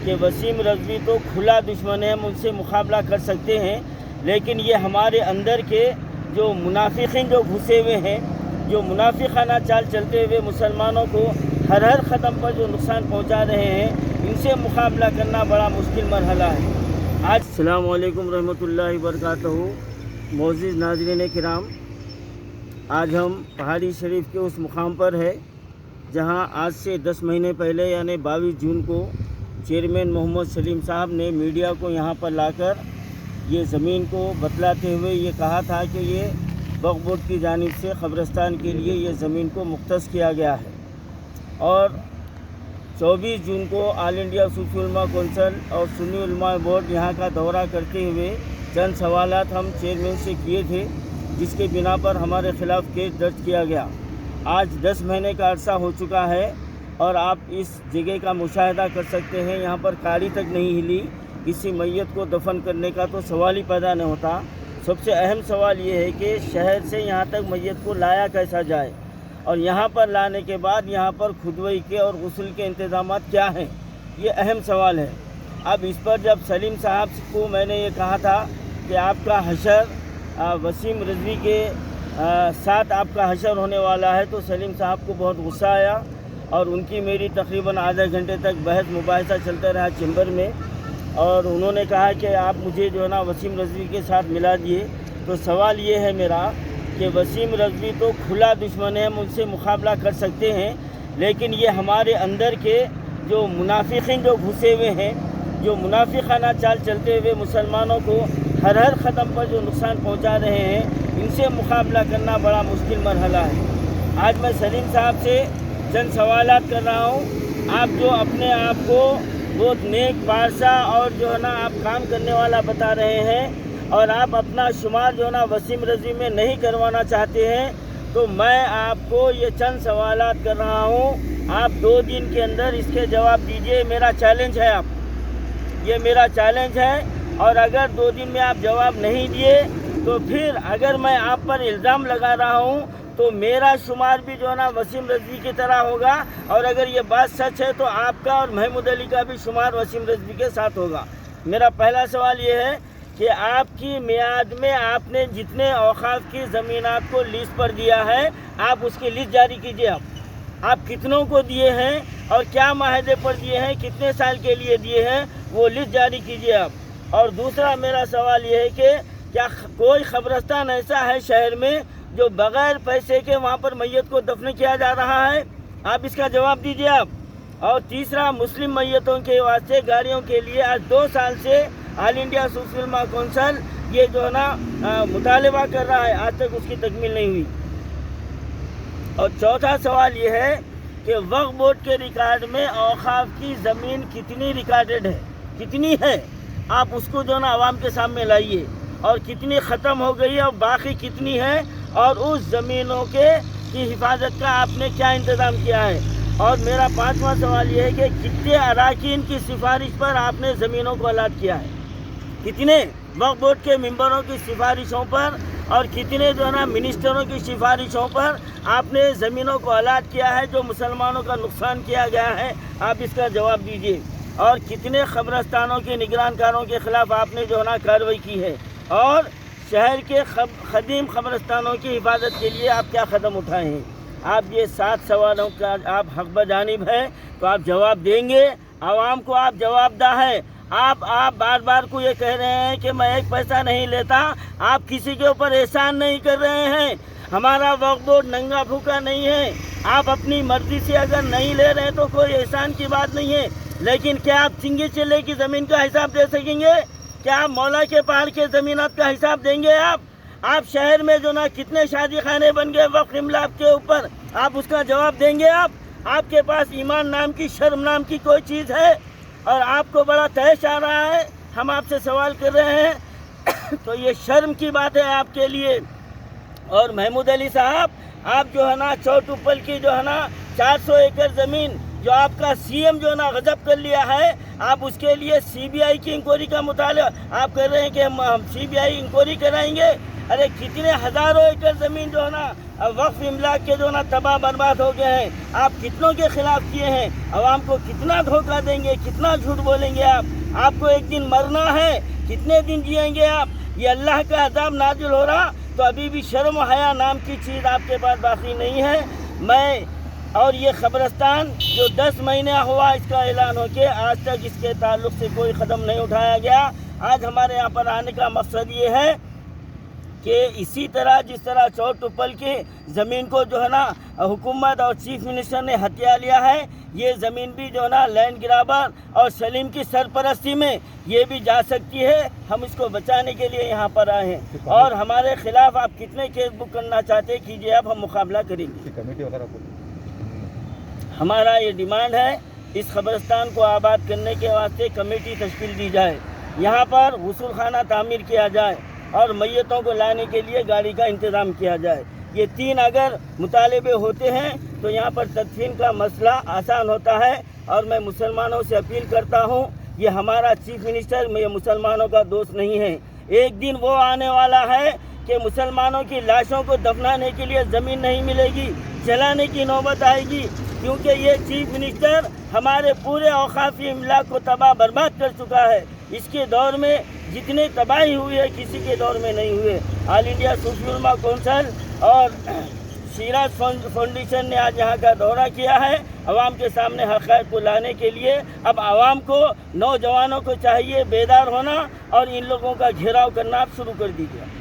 کہ وسیم رضوی تو کھلا دشمن ہے، ہم ان سے مقابلہ کر سکتے ہیں، لیکن یہ ہمارے اندر کے جو منافقین جو گھسے ہوئے ہیں، جو منافقانہ چال چلتے ہوئے مسلمانوں کو ہر قدم پر جو نقصان پہنچا رہے ہیں، ان سے مقابلہ کرنا بڑا مشکل مرحلہ ہے۔ آج السلام علیکم رحمۃ اللہ وبرکاتہ۔ معزز ناظرین کرام، آج ہم پہاڑی شریف کے اس مقام پر ہے جہاں آج سے 10 مہینے پہلے یعنی 22 جون کو چیئرمین محمد سلیم صاحب نے میڈیا کو یہاں پر لا کر یہ زمین کو بتلاتے ہوئے یہ کہا تھا کہ یہ وقف بورڈ کی جانب سے قبرستان کے لیے یہ زمین کو مختص کیا گیا ہے، اور 24 جون کو آل انڈیا صوفی علماء کونسل اور سنی علماء بورڈ یہاں کا دورہ کرتے ہوئے چند سوالات ہم چیئرمین سے کیے تھے، جس کے بنا پر ہمارے خلاف کیس درج کیا گیا۔ آج 10 مہینے کا عرصہ ہو چکا ہے اور آپ اس جگہ کا مشاہدہ کر سکتے ہیں، یہاں پر کاڑی تک نہیں ہلی۔ کسی میت کو دفن کرنے کا تو سوال ہی پیدا نہیں ہوتا۔ سب سے اہم سوال یہ ہے کہ شہر سے یہاں تک میت کو لایا کیسا جائے، اور یہاں پر لانے کے بعد یہاں پر کھدوئی کے اور غسل کے انتظامات کیا ہیں، یہ اہم سوال ہے۔ اب اس پر جب سلیم صاحب کو میں نے یہ کہا تھا کہ آپ کا حشر وسیم رضوی کے ساتھ آپ کا حشر ہونے والا ہے، تو سلیم صاحب کو بہت غصہ آیا اور ان کی میری تقریباً آدھے گھنٹے تک بحث مباحثہ چلتا رہا چیمبر میں، اور انہوں نے کہا کہ آپ مجھے جو ہے نا وسیم رضوی کے ساتھ ملا دیے۔ تو سوال یہ ہے میرا کہ وسیم رضوی تو کھلا دشمن ہے، ہم ان سے مقابلہ کر سکتے ہیں، لیکن یہ ہمارے اندر کے جو منافقین جو گھسے ہوئے ہیں، جو منافقانہ چال چلتے ہوئے مسلمانوں کو ہر قدم پر جو نقصان پہنچا رہے ہیں، ان سے مقابلہ کرنا بڑا مشکل مرحلہ ہے۔ آج میں سلیم صاحب سے چند سوالات کر رہا ہوں۔ آپ جو اپنے آپ کو بہت نیک پارسا اور جو ہے نا آپ کام کرنے والا بتا رہے ہیں، اور آپ اپنا شمار جو ہے نا وسیم رضوی میں نہیں کروانا چاہتے ہیں، تو میں آپ کو یہ چند سوالات کر رہا ہوں۔ آپ 2 دن کے اندر اس کے جواب دیجئے، میرا چیلنج ہے، یہ میرا چیلنج ہے۔ اور اگر 2 دن میں آپ جواب نہیں دیے تو پھر اگر میں آپ پر الزام لگا رہا ہوں تو میرا شمار بھی جو ہے نا وسیم رضوی کی طرح ہوگا، اور اگر یہ بات سچ ہے تو آپ کا اور محمود علی کا بھی شمار وسیم رضوی کے ساتھ ہوگا۔ میرا پہلا سوال یہ ہے کہ آپ کی میعاد میں آپ نے جتنے اوقاف کی زمینات کو لیز پر دیا ہے، آپ اس کی لیز جاری کیجیے۔ آپ کتنوں کو دیے ہیں اور کیا معاہدے پر دیے ہیں، کتنے سال کے لیے دیے ہیں، وہ لیز جاری کیجیے آپ۔ اور دوسرا میرا سوال یہ ہے کہ کیا کوئی قبرستان ایسا ہے شہر میں جو بغیر پیسے کے وہاں پر میت کو دفن کیا جا رہا ہے؟ آپ اس کا جواب دیجیے آپ۔ اور تیسرا، مسلم میتوں کے واسطے گاڑیوں کے لیے آج 2 سال سے آل انڈیا صوفی علماء کونسل یہ جو ہے نا مطالبہ کر رہا ہے، آج تک اس کی تکمیل نہیں ہوئی۔ اور چوتھا سوال یہ ہے کہ وقف بورڈ کے ریکارڈ میں اوقاف کی زمین کتنی ریکارڈڈ ہے، کتنی ہے، آپ اس کو جو ہے نا عوام کے سامنے لائیے، اور کتنی ختم ہو گئی اور باقی کتنی ہے، اور اس زمینوں کی حفاظت کا آپ نے کیا انتظام کیا ہے۔ اور میرا 5واں سوال یہ ہے کہ کتنے اراکین کی سفارش پر آپ نے زمینوں کو الاٹ کیا ہے، کتنے وقف بورڈ کے ممبروں کی سفارشوں پر اور کتنے جو ہے نا منسٹروں کی سفارشوں پر آپ نے زمینوں کو الاٹ کیا ہے جو مسلمانوں کا نقصان کیا گیا ہے، آپ اس کا جواب دیجیے۔ اور کتنے قبرستانوں کے نگران کاروں کے خلاف آپ نے جو ہے نا کارروائی کی ہے، اور شہر کے قدیم قبرستانوں کی حفاظت کے لیے آپ کیا قدم اٹھائے ہیں۔ آپ یہ 7 سوالوں کا آپ حق بجانب ہے تو آپ جواب دیں گے، عوام کو آپ جواب دہ ہے۔ آپ بار بار کو یہ کہہ رہے ہیں کہ میں 1 پیسہ نہیں لیتا، آپ کسی کے اوپر احسان نہیں کر رہے ہیں۔ ہمارا وقف بورڈ ننگا پھوکا نہیں ہے، آپ اپنی مرضی سے اگر نہیں لے رہے ہیں تو کوئی احسان کی بات نہیں ہے، لیکن کیا آپ چنگی چلے کی زمین کا حساب دے سکیں گے؟ کیا آپ مولا کے پہاڑ کے زمینات کا حساب دیں گے؟ آپ شہر میں جو نا کتنے شادی خانے بن گئے وقف املاک کے اوپر، آپ اس کا جواب دیں گے؟ آپ کے پاس ایمان نام کی، شرم نام کی کوئی چیز ہے؟ اور آپ کو بڑا تحش آ رہا ہے، ہم آپ سے سوال کر رہے ہیں تو یہ شرم کی بات ہے آپ کے لیے۔ اور محمود علی صاحب، آپ جو ہے نا چوٹ اپل کی جو ہے نا 400 ایکڑ زمین جو آپ کا سی ایم جو ہے نا غضب کر لیا ہے، آپ اس کے لیے سی بی آئی کی انکوائری کا مطالبہ آپ کر رہے ہیں کہ ہم سی بی آئی انکوائری کرائیں گے۔ ارے کتنے ہزاروں ایکڑ زمین جو ہے نا وقف املاک کے جو نا تباہ برباد ہو گئے ہیں، آپ کتنوں کے خلاف کیے ہیں، عوام کو کتنا دھوکہ دیں گے، کتنا جھوٹ بولیں گے آپ کو ایک دن مرنا ہے، کتنے دن جئیں گے آپ؟ یہ اللہ کا عذاب نازل ہو رہا تو ابھی بھی شرم و حیا نام کی چیز آپ کے پاس باقی نہیں ہے۔ اور یہ قبرستان جو 10 مہینے ہوا اس کا اعلان ہو کے آج تک اس کے تعلق سے کوئی قدم نہیں اٹھایا گیا۔ آج ہمارے یہاں پر آنے کا مقصد یہ ہے کہ اسی طرح جس طرح چور ٹپل کی زمین کو جو ہے نا حکومت اور چیف منسٹر نے ہتھیا لیا ہے، یہ زمین بھی جو ہے نا لینڈ گرابر اور سلیم کی سرپرستی میں یہ بھی جا سکتی ہے۔ ہم اس کو بچانے کے لیے یہاں پر آئے ہیں اور ہمارے خلاف آپ کتنے کیس بک کرنا چاہتے کیجیے، اب ہم مقابلہ کریں گے۔ کمیٹی وغیرہ ہمارا یہ ڈیمانڈ ہے اس قبرستان کو آباد کرنے کے واسطے کمیٹی تشکیل دی جائے، یہاں پر غسل خانہ تعمیر کیا جائے اور میتوں کو لانے کے لیے گاڑی کا انتظام کیا جائے۔ یہ 3 اگر مطالبے ہوتے ہیں تو یہاں پر تدفین کا مسئلہ آسان ہوتا ہے۔ اور میں مسلمانوں سے اپیل کرتا ہوں، یہ ہمارا چیف منسٹر یہ مسلمانوں کا دوست نہیں ہے۔ ایک دن وہ آنے والا ہے کہ مسلمانوں کی لاشوں کو دفنانے کے لیے زمین نہیں ملے گی، جلانے کی نوبت آئے گی، کیونکہ یہ چیف منسٹر ہمارے پورے اوقافی املاک کو تباہ برباد کر چکا ہے۔ اس کے دور میں جتنے تباہی ہوئی ہے کسی کے دور میں نہیں ہوئے۔ آل انڈیا صوفی علماء کونسل اور شیراز فاؤنڈیشن نے آج یہاں کا دورہ کیا ہے عوام کے سامنے حقائق کو لانے کے لیے۔ اب عوام کو، نوجوانوں کو چاہیے بیدار ہونا اور ان لوگوں کا گھیراؤ کرنا آپ شروع کر دیجیے۔